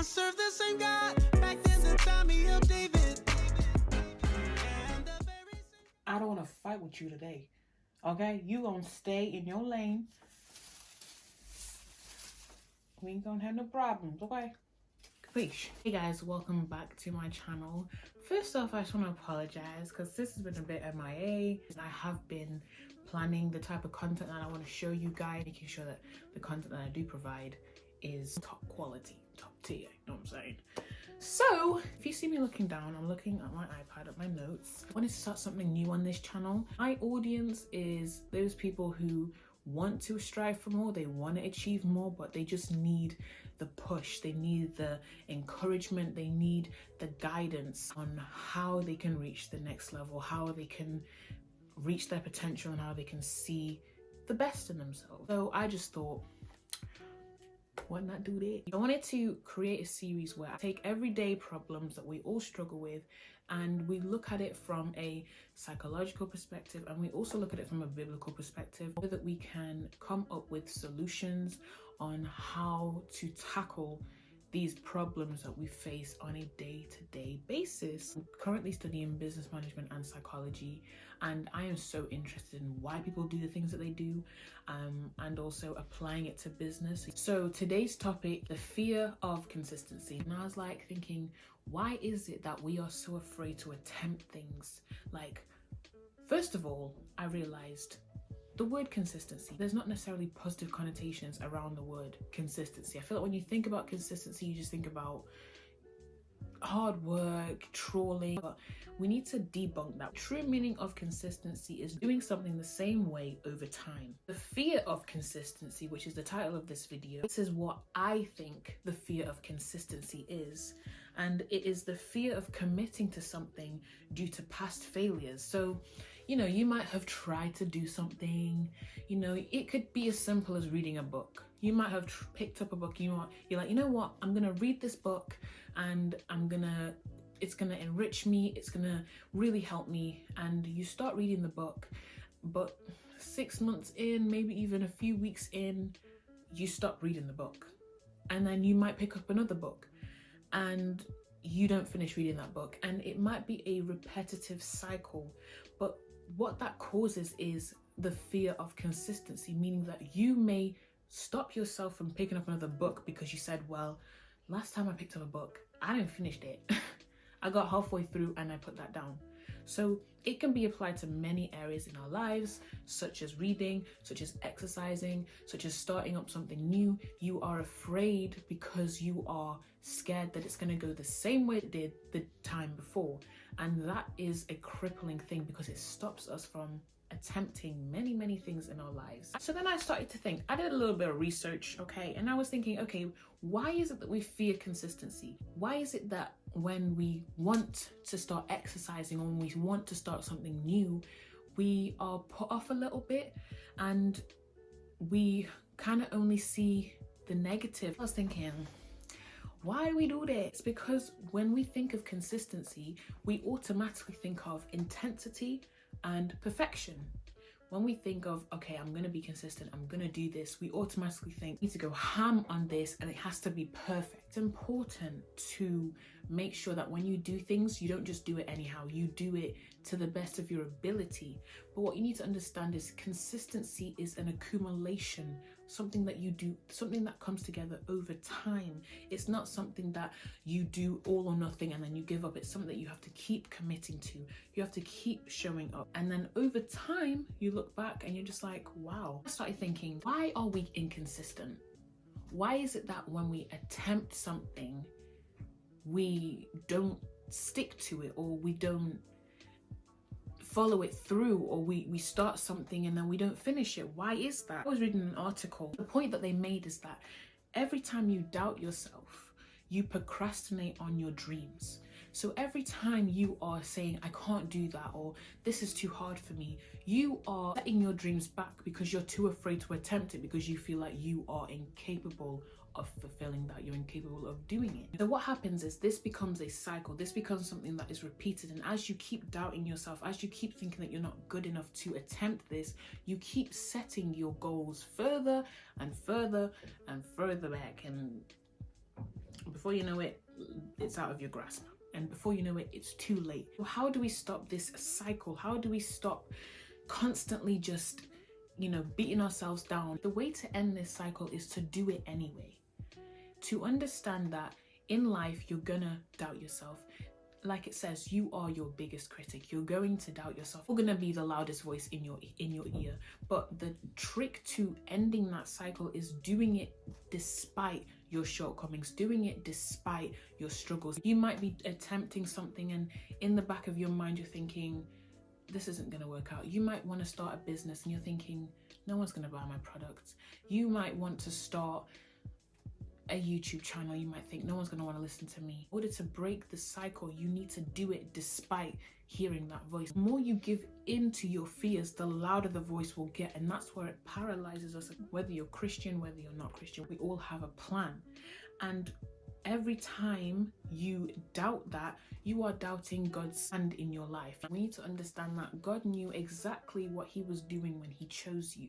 serve the same God back in the time of David. I don't want to fight with you today. Okay? You gonna stay in your lane. We ain't gonna have no problems, okay? Capiche? Hey guys, welcome back to my channel. First off, I just want to apologize because this has been a bit MIA. I have been planning the type of content that I want to show you guys, making sure that the content that I do provide is top quality, top tier, you know what I'm saying? So, if you see me looking down, I'm looking at my iPad, at my notes. I wanted to start something new on this channel. My audience is those people who want to strive for more, they want to achieve more, but they just need the push, they need the encouragement, they need the guidance on how they can reach the next level, how they can reach their potential, and how they can see the best in themselves. So I just thought, why not do that? I wanted to create a series where I take everyday problems that we all struggle with and we look at it from a psychological perspective, and we also look at it from a biblical perspective, so that we can come up with solutions on how to tackle these problems that we face on a day-to-day basis. I'm currently studying business management and psychology, and I am so interested in why people do the things that they do, and also applying it to business. So today's topic, the fear of consistency. And I was like thinking, why is it that we are so afraid to attempt things? Like, first of all, I realized the word consistency, there's not necessarily positive connotations around the word consistency. I feel like when you think about consistency, you just think about hard work, trawling, but we need to debunk that. True meaning of consistency is doing something the same way over time. The fear of consistency, which is the title of this video, this is what I think the fear of consistency is. And it is the fear of committing to something due to past failures. So, you know, you might have tried to do something, you know, it could be as simple as reading a book. You might have picked up a book, you're like, you know what, I'm gonna read this book and it's gonna enrich me, it's gonna really help me. And you start reading the book, but 6 months in, maybe even a few weeks in, you stop reading the book. And then you might pick up another book and you don't finish reading that book. And it might be a repetitive cycle, but what that causes is the fear of consistency, meaning that you may stop yourself from picking up another book because you said, well, last time I picked up a book, I didn't finish it. I got halfway through and I put that down. So it can be applied to many areas in our lives, such as reading, such as exercising, such as starting up something new. You are afraid because you are scared that it's going to go the same way it did the time before. And that is a crippling thing because it stops us from attempting many things in our lives. So then I started to think, I did a little bit of research, okay, and I was thinking, okay, why is it that we fear consistency? Why is it that when we want to start exercising or when we want to start something new, we are put off a little bit and we kind of only see the negative? I was thinking, why do we do this? It's because when we think of consistency, we automatically think of intensity and perfection. When we think of, okay, I'm gonna be consistent, I'm gonna do this, we automatically think, I need to go ham on this and it has to be perfect. It's important to make sure that when you do things, you don't just do it anyhow, you do it to the best of your ability. But what you need to understand is consistency is an accumulation, something that you do, something that comes together over time. It's not something that you do all or nothing and then you give up. It's something that you have to keep committing to. You have to keep showing up. And then over time, you look back and you're just like, wow. I started thinking, why are we inconsistent? Why is it that when we attempt something, we don't stick to it, or we don't follow it through, or we start something and then we don't finish it? Why is that? I was reading an article. The point that they made is that every time you doubt yourself, you procrastinate on your dreams. So every time you are saying, I can't do that, or this is too hard for me, you are setting your dreams back because you're too afraid to attempt it, because you feel like you are incapable of fulfilling that, you're incapable of doing it. So what happens is this becomes a cycle, this becomes something that is repeated, and as you keep doubting yourself, as you keep thinking that you're not good enough to attempt this, you keep setting your goals further and further and further back. And before you know it, it's out of your grasp. And before you know it, it's too late. How do we stop this cycle? How do we stop constantly just, beating ourselves down? The way to end this cycle is to do it anyway. To understand that in life, you're gonna doubt yourself. Like it says, you are your biggest critic. You're going to doubt yourself. You're gonna be the loudest voice in your ear. But the trick to ending that cycle is doing it despite your shortcomings, doing it despite your struggles. You might be attempting something and in the back of your mind you're thinking, this isn't going to work out. You might want to start a business and you're thinking, no one's going to buy my products. You might want to start a YouTube channel. You might think no one's going to want to listen to me. In order to break the cycle, you need to do it despite hearing that voice. The more you give in to your fears, the louder the voice will get, and that's where it paralyzes us. Whether you're Christian, whether you're not Christian, we all have a plan. And every time you doubt that, you are doubting God's hand in your life. We need to understand that God knew exactly what he was doing when he chose you.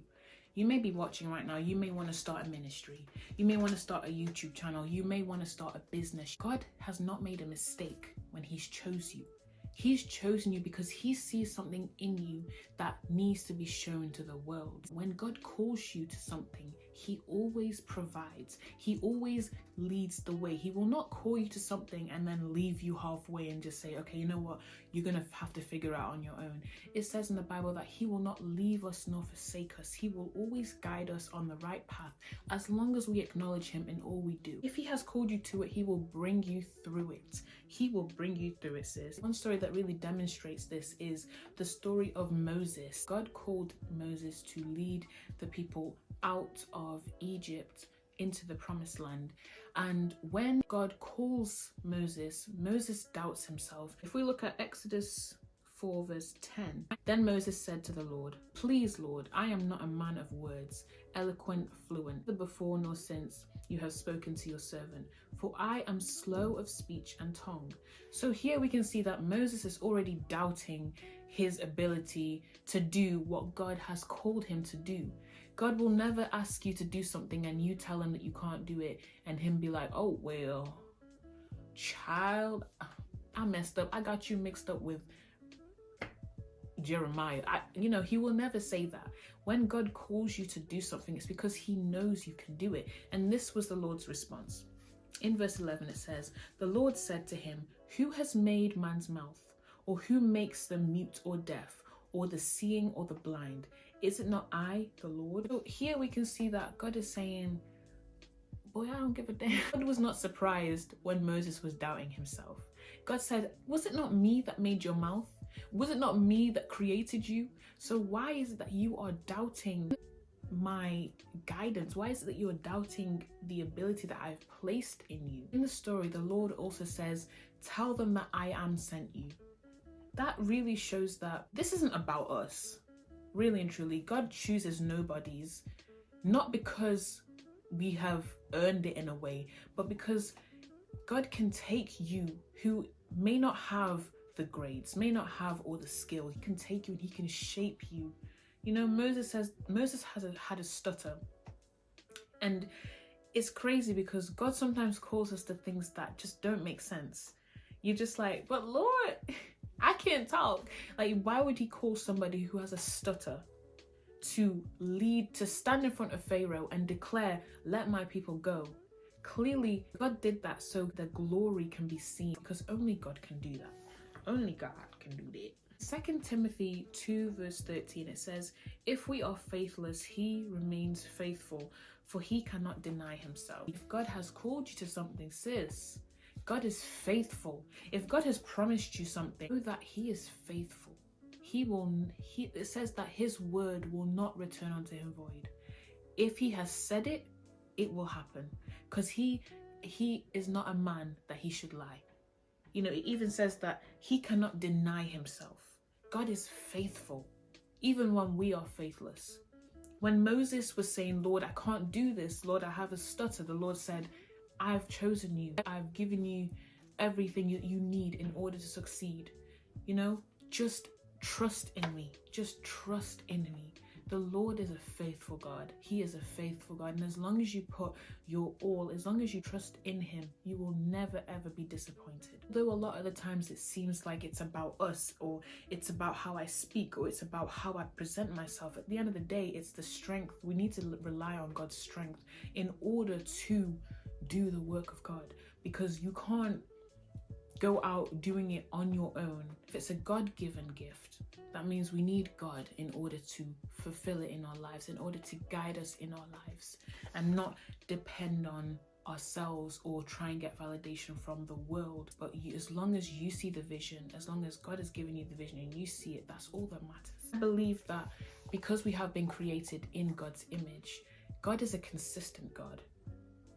You may be watching right now, you may want to start a ministry, you may want to start a YouTube channel, you may want to start a business. God has not made a mistake when he's chose you. He's chosen you because he sees something in you that needs to be shown to the world. When God calls you to something, he always provides. He always leads the way. He will not call you to something and then leave you halfway and just say, okay, you know what? You're going to have to figure out on your own. It says in the Bible that he will not leave us nor forsake us. He will always guide us on the right path as long as we acknowledge him in all we do. If he has called you to it, he will bring you through it. He will bring you through it, sis. One story that really demonstrates this is the story of Moses. God called Moses to lead the people out of Egypt into the promised land. And when God calls Moses, Moses doubts himself. If we look at Exodus 4 verse 10, then Moses said to the Lord, "Please, Lord, I am not a man of words, eloquent, fluent, neither before nor since you have spoken to your servant, for I am slow of speech and tongue." So here we can see that Moses is already doubting his ability to do what God has called him to do. God will never ask you to do something and you tell him that you can't do it and him be like, "Oh, well, child, I messed up. I got you mixed up with Jeremiah." He will never say that. When God calls you to do something, it's because he knows you can do it. And this was the Lord's response. In verse 11, it says, "The Lord said to him, who has made man's mouth? Or who makes the mute or deaf, or the seeing or the blind? Is it not I, the Lord?" So here we can see that God is saying, boy, I don't give a damn. God was not surprised when Moses was doubting himself. God said, was it not me that made your mouth? Was it not me that created you? So why is it that you are doubting my guidance? Why is it that you are doubting the ability that I've placed in you? In the story, the Lord also says, "Tell them that I am sent you." That really shows that this isn't about us. Really and truly, God chooses nobodies, not because we have earned it in a way, but because God can take you who may not have the grades, may not have all the skill. He can take you and he can shape you. Moses had a stutter. And it's crazy because God sometimes calls us to things that just don't make sense. You're just like, but Lord, I can't talk. Like, why would he call somebody who has a stutter to stand in front of Pharaoh and declare, "Let my people go"? Clearly, God did that so the glory can be seen, because only God can do that. Only God can do that. 2 Timothy 2 verse 13, it says, "If we are faithless, he remains faithful, for he cannot deny himself." If God has called you to something, sis, God is faithful. If God has promised you something, know that he is faithful. It says that his word will not return unto him void. If he has said it, it will happen, because he is not a man that he should lie. It even says that he cannot deny himself. God is faithful, even when we are faithless. When Moses was saying, "Lord, I can't do this. Lord, I have a stutter," the Lord said, "I've chosen you. I've given you everything you need in order to succeed. Just trust in me. Just trust in me." The Lord is a faithful God. He is a faithful God. And as long as you put your all, as long as you trust in him, you will never ever be disappointed. Though a lot of the times it seems like it's about us, or it's about how I speak, or it's about how I present myself, at the end of the day, it's the strength. We need to rely on God's strength in order to do the work of God, because you can't go out doing it on your own. If it's a God-given gift, that means we need God in order to fulfill it in our lives, in order to guide us in our lives, and not depend on ourselves or try and get validation from the world. But you, as long as you see the vision, as long as God has given you the vision and you see it, that's all that matters. I believe that because we have been created in God's image, God is a consistent God.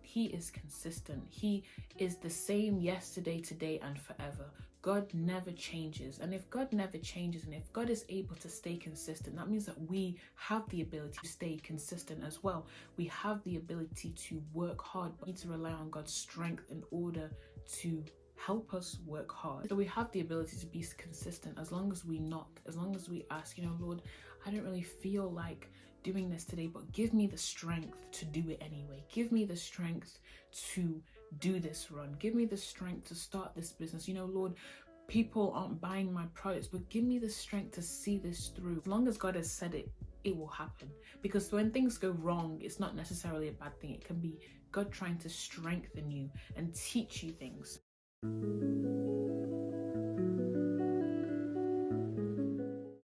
He is consistent. He is the same yesterday, today, and forever. God never changes. And if God never changes, and if God is able to stay consistent, that means that we have the ability to stay consistent as well. We have the ability to work hard, but we need to rely on God's strength in order to help us work hard. So we have the ability to be consistent as long as we knock, as long as we ask, Lord, I don't really feel like doing this today, but give me the strength to do it anyway. Give me the strength to do this run. Give me the strength to start this business. Lord, people aren't buying my products, but give me the strength to see this through. As long as God has said it, it will happen. Because when things go wrong, it's not necessarily a bad thing. It can be God trying to strengthen you and teach you things.